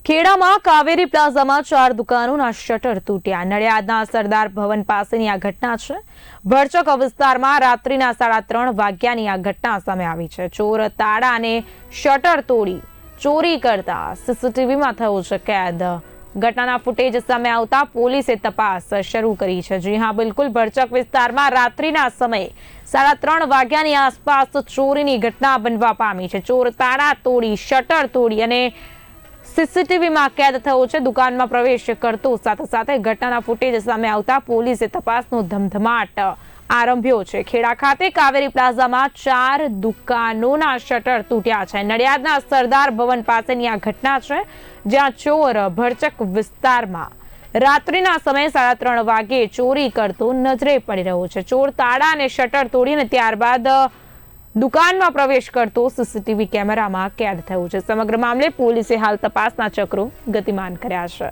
ખેડામાં Kaveri પ્લાઝામાં 4 દુકાનોના shutter તૂટ્યા। નડિયાદના સરદાર ભવન પાસેની આ ઘટના છે। ભરચક વિસ્તારમાં રાત્રિના 3:30 વાગ્યાની આ ઘટના સામે આવી છે। ચોર તાળા અને શટર તોડી ચોરી કરતા સીસીટીવીમાં થયો છે કેદ। ઘટનાના ફૂટેજ સામે આવતા પોલીસે તપાસ શરૂ કરી છે। જી હા, બિલકુલ ભરચક વિસ્તારમાં રાત્રિના સમયે 3:30 વાગ્યાની આસપાસ ચોરીની ઘટના બનવા પામી છે। ચોર તાળા તોડી શટર તોડી અને સીસીટીવીમાં કેદ થયો છે। દુકાનમાં પ્રવેશ કરતો સાથે સાથે ઘટનાના ફૂટેજ સામે આવતા પોલીસે તપાસનો ધમધમાટ આરંભ્યો છે। ખેડા ખાતે કાવેરી પ્લાઝામાં 4 દુકાનોના શટર તૂટ્યા છે। નડિયાદના સરદાર ભવન પાસેની આ ઘટના છે, જ્યાં ચોર ભરચક વિસ્તારમાં રાત્રિના સમયે 3:30 વાગે ચોરી કરતો નજરે પડી રહ્યો છે। ચોર તાળા અને શટર તોડીને ત્યારબાદ દુકાનમાં પ્રવેશ કરતો સીસીટીવી કેમેરામાં કેદ થયો છે। સમગ્ર મામલે પોલીસે હાલ તપાસના ચક્રો ગતિમાન કર્યા છે।